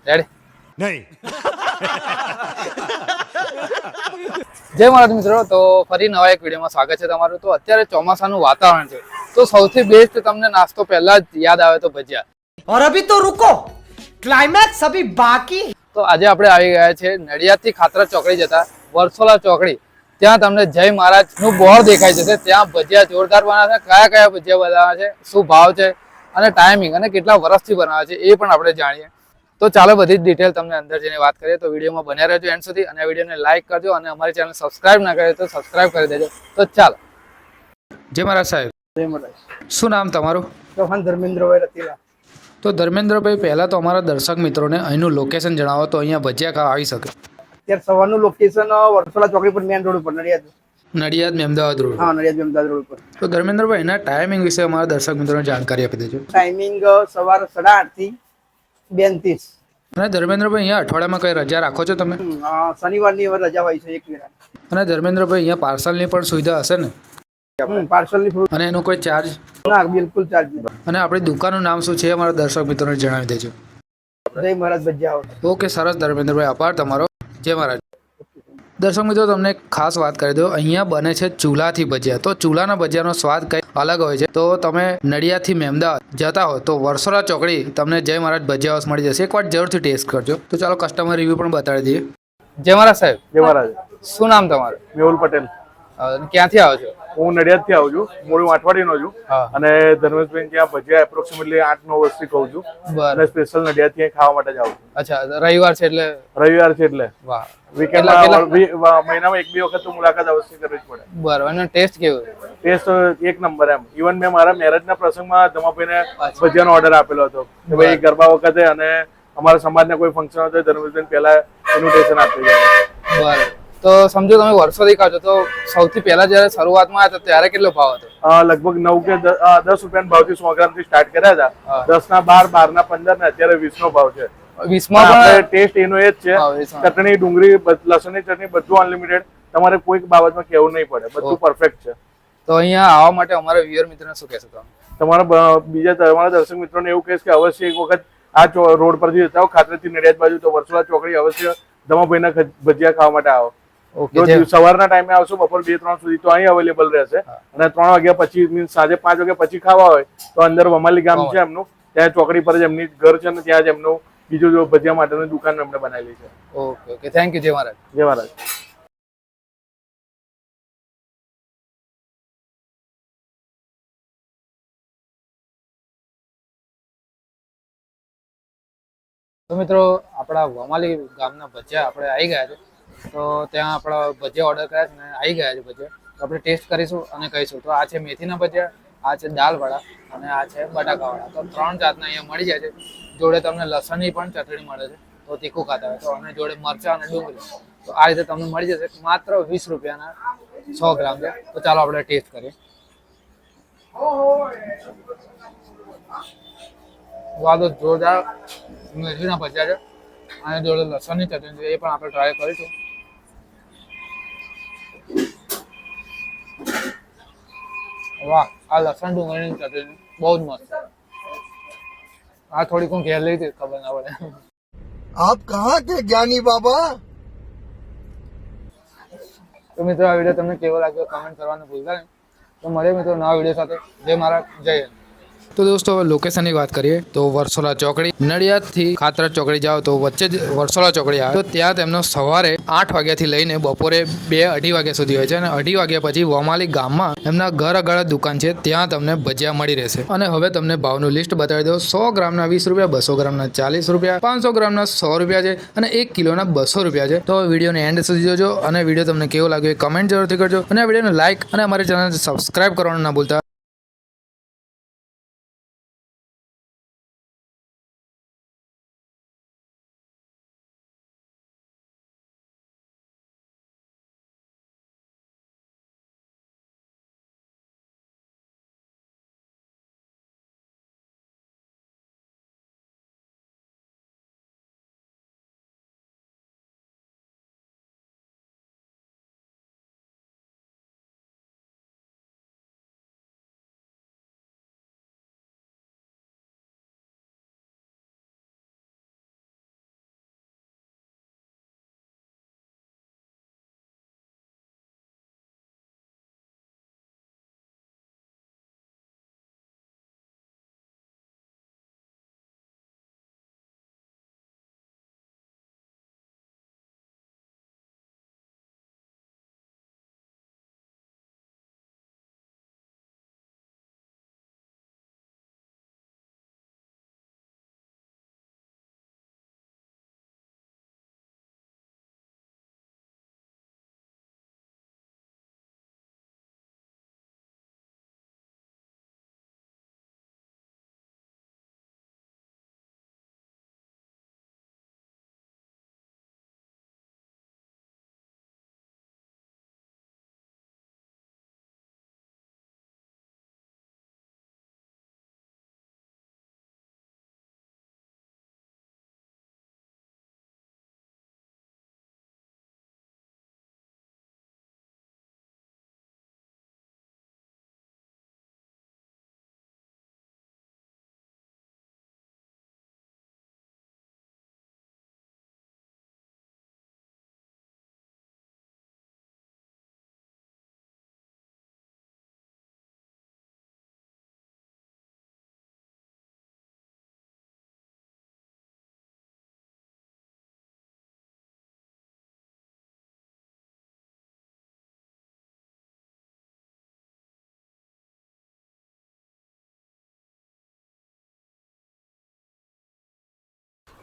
Ready? નહીં. જય મહારાજ મિત્રો, તો ફરી નવા એક વિડીયોમાં સ્વાગત છે તમારું. તો અત્યારે ચોમાસાનું વાતાવરણ છે, તો સૌથી બેસ્ટ તમને નાસ્તો પહેલા જ યાદ આવે તો ભજીયા. और अभी तो रुको, क्लाइमैक्स अभी बाकी। તો આજે આપણે આવી ગયા છે નડિયાદથી ખાતરા ચોકડી જતા વરસોલા ચોકડી. ત્યાં તમને જય મહારાજનું બોર્ડ દેખાય જશે. ત્યાં ભજીયા જોરદાર બનાવે છે. કયા કયા ભજીયા બનાવે છે, શું ભાવ છે અને ટાઈમિંગ અને કેટલા વર્ષથી બનાવે છે એ પણ આપણે જાણીએ. તો ચાલો બધી જ ડિટેલ તમને અંદર જઈને વાત કરીએ. તો વિડીયોમાં બન્યા રહેજો એન્ડ સુધી, અને વિડીયોને લાઈક કરજો અને અમારી ચેનલ સબસ્ક્રાઇબ ના કરે તો સબસ્ક્રાઇબ કરી દેજો. તો ચાલો. જય મહારાજ સાહેબ. જય મહારાજ. શું નામ તમારું? ચૌહાણ ધર્મેન્દ્રભાઈ રતીલા. તો ધર્મેન્દ્રભાઈ, પહેલા તો અમારા દર્શક મિત્રોને અહીંનું લોકેશન જણાવો તો અહીંયા ભજીયા ખાવા આવી શકે. અત્યારે સવારનું લોકેશન વરસોલા ચોકડી પર, મેન રોડ ઉપર, નડિયાદ. નડિયાદ અમદાવાદ રોડ. હા, નડિયાદ અમદાવાદ રોડ પર. તો ધર્મેન્દ્રભાઈ, એના ટાઈમિંગ વિશે અમારા દર્શક મિત્રોને જાણકારી આપી દેજો. ટાઈમિંગ સવાર 8:30 થી 2:30. અને ધર્મેન્દ્રભાઈ, અહીંયા અઠવાડિયામાં કઈ રજા રાખો છો તમે? શનિવારની હવે રજા હોય છે, એક વેળા. અને ધર્મેન્દ્રભાઈ, અહીંયા પાર્સલની પણ સુવિધા હશે ને? પાર્સલની ફૂડ અને એનો કોઈ ચાર્જ? ના, બિલકુલ ચાર્જ નહીં. અને આપણી દુકાનનું નામ શું છે અમારા દર્શક મિત્રોને જણાવી દેજો. જય મહારાજ ભજીયા હાઉસ. ઓકે, સરસ ધર્મેન્દ્રભાઈ, આભાર તમારો. જય મહારાજ. દર્શક મિત્રો, તમને ખાસ વાત કરી દો, અહીંયા બને છે ચૂલાથી ભજીયા. તો ચૂલાના ભજીયાનો સ્વાદ કંઈ અલગ હોય છે. તો તમે નડિયાદથી મહેમદાવાદ જતા હો તો વરસોલા ચોકડી તમને જય મહારાજ ભજીયા હાઉસ મળી જશે. એકવાર જરૂરથી ટેસ્ટ કરજો. તો ચાલો કસ્ટમર રિવ્યુ પણ બતાવી દઈએ. જય મહારાજ સાહેબ. જય મહારાજ. શું નામ તમારું? મેહુલ પટેલ. ક્યાંથી આવો છો? હું નડિયાદથી આવું છું, મૂળ માઠવાડીનો છું. હા. અને ધર્મેશભાઈ ત્યાં ભજીયા એપ્રોક્સિમેટલી 8-9 વર્ષથી ખાઉં છું. બરાબર. અને સ્પેશિયલ નડિયાદથી અહીં ખાવા માટે જ આવું છું. અચ્છા, રવિવાર છે એટલે? રવિવાર છે એટલે. વાહ. વીકેન્ડમાં મહિનામાં 1-2 વખત તો મુલાકાત અવશ્ય કરવી જ પડે. બરાબર. અને ટેસ્ટ કેવો? ટેસ્ટ એક નંબર એમ. ઇવન મેં મારા મેરેજના પ્રસંગમાં ધમાભાઈને ભજીયાનો ઓર્ડર આપેલો હતો કે ભાઈ ગરબા વખતે અને અમારા સમાજના કોઈ ફંક્શન હોય તો ધર્મેશભાઈ પહેલા ઇન્વિટેશન આપી જાય. બરાબર. તો સમજો તમે વર્ષોથી ખાવ છો, તો સૌથી પહેલા જયારે શરૂઆતમાં આવ્યા ત્યારે કેટલો ભાવ હતો? લગભગ 9 કે 10 રૂપિયાના ભાવથી 100 ગ્રામથી સ્ટાર્ટ કર્યા હતા. 10 ના 12, 12 ના 15 ને અત્યારે 20 નો ભાવ છે. 20 માં આપણે ટેસ્ટ એનો એ જ છે. હા, 20 માં. ચટણી, ડુંગળી, લસણની ચટણી બધું અનલિમિટેડ. તમારે કોઈ બાબતમાં કહેવું નહીં પડે, બધું પરફેક્ટ છે. તો અહીંયા આવવા માટે અમારા વ્યુઅર મિત્રોને શું કહેશો તમે? તમારા દર્શક મિત્રોને એવું કહીશ કે અવશ્ય એક વખત આ રોડ પરથી જતા હો, ખાતરેથી નડિયાદ બાજુ, તો વરસોલા ચોકડી અવશ્ય ધમાભાઈના ભજીયા ખાવા માટે આવો. ઓકે. સવારના ટાઈમે આવશો, બપોર 2-3 સુધી તો અહીં અવેલેબલ રહેશે. અને 3 વાગ્યા પછી, મીન્સ સાંજે 5 વાગ્યા પછી ખાવા હોય તો અંદર વમાલી ગામ છે એમનું, ત્યાં ચોકડી પર જ એમની ઘર છે ને ત્યાં જ એમનું બીજું જો ભજીયા માટેની દુકાન એમણે બનાવેલી છે. Okay okay, thank you. જય મહારાજ. જય મહારાજ. તો મિત્રો, આપણા વમાલી ગામના ભજીયા આપણે આવી ગયા છે. તો ત્યાં આપણા ભજીયા ઓર્ડર કર્યા છે ને આવી ગયા છે ભજીયા. તો આપણે ટેસ્ટ કરીશું અને કહીશું. તો આ છે મેથીના ભજીયા, આ છે દાલવાળા અને આ છે બટાકાવાળા. તો 3 જાતના અહીંયા મળી જાય છે. જોડે તમને લસણની પણ ચટણી મળે છે, તો તીખું ખાતા હોય તો. અને જોડે મરચાં અને ડુંગળી. તો આ રીતે તમને મળી જશે. માત્ર 20 રૂપિયાના 100 ગ્રામ છે. તો ચાલો આપણે ટેસ્ટ કરીએ. વાદો જોરદાર મેથીના ભજીયા છે અને જોડે લસણની ચટણી છે, એ પણ આપણે ટ્રાય કરીશું. વાહ, આ લસણ ડુંગળીની ચટણી બહુ જ મસ્ત. આ થોડીક હું ઘેર લઈ હતી, ખબર ના પડે. આપ કહા કે જ્ઞાની બાબા. તો મિત્રો, આ વિડીયો તમને કેવો લાગ્યો કમેન્ટ કરવાનું ભૂલતા નહીં. તો મળીએ મિત્રો નવા વિડીયો સાથે. જય મહારાજ, જય હિન્દ. તો દોસ્તો, હવે લોકેશનની વાત કરીએ તો વરસોલા ચોકડી, નડિયાદથી ખાતરા ચોકડી જાઓ તો વચ્ચે જ વરસોલા ચોકડી આવે. તો ત્યાં તેમનો સવારે 8 વાગ્યાથી લઈને બપોરે 2-2:30 વાગ્યા સુધી હોય છે. અને 2:30 વાગ્યા પછી વમાલી ગામમાં એમના ઘર આગળ દુકાન છે, ત્યાં તમને ભજીયા મળી રહેશે. અને હવે તમને ભાવનું લિસ્ટ બતાવી દો. 100 ગ્રામના 20 રૂપિયા, 200 ગ્રામના 40 રૂપિયા, 500 ગ્રામના 100 રૂપિયા છે અને 1 કિલોના 200 રૂપિયા છે. તો વિડીયોને એન્ડ સુધી જોજો અને વિડીયો તમને કેવો લાગ્યો એ કમેન્ટ જરૂરથી કરજો. અને આ વિડીયોને લાઈક અને અમારી ચેનલને સબસ્ક્રાઇબ કરવાનું ના ભૂલતા.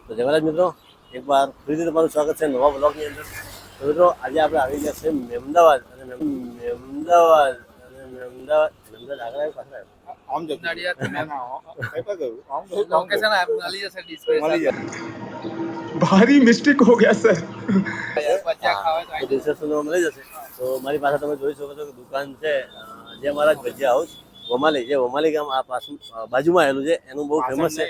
તો જય મહારાજ મિત્રો, એકવાર ફરીથી તમારું સ્વાગત છે નવા બ્લોગની અંદર. તો મિત્રો આજે આપણે આવી ગયા છે મહેમદાવાદ અને મહેમદાવાદ આગળ આવ્યું પાછળ भारी मिस्टेक हो गया सर આવ્યું ડિસ્ક્રિપ્શનમાં મળી જશે. તો મારી પાસે તમે જોઈ શકો છો કે દુકાન છે જે મારા ભજીયા હાઉસ વમાલી, જે વમાલી ગામ આ બાજુમાં આવેલું છે. એનું બહુ ફેમસ છે.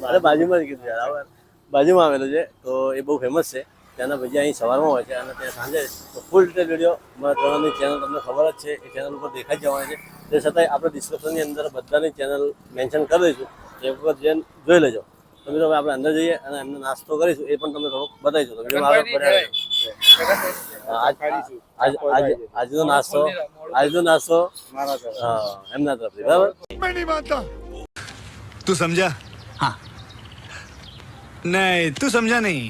અરે બાજુમાં જ કીધું યાર, બાજુમાં આવેલું છે. તો એ બહુ ફેમસ છે. ત્યાંના ભજીયા અહીં સવારમાં હોય છે અને ત્યાં સાંજે ફૂલ ડિટેલ વિડીયો મારા ત્રણની ચેનલ તમને ખબર જ છે, એ ચેનલ ઉપર દેખાઈ જવાની છે. તે છતાંય આપણે ડિસ્ક્રિપ્શનની અંદર બધાની ચેનલ મેન્શન કરી દઈશું, એ વખત જેમ જોઈ લેજો. તો મિત્રો હવે આપણે અંદર જઈએ અને એમને નાસ્તો કરીશું, એ પણ તમને થોડોક બતાવીશું. તો વિડીયો આગળ આજનો નાસ્તો એમના તરફથી, બરાબર. मैं नहीं मानता तू समझा हाँ नहीं तू समझा नहीं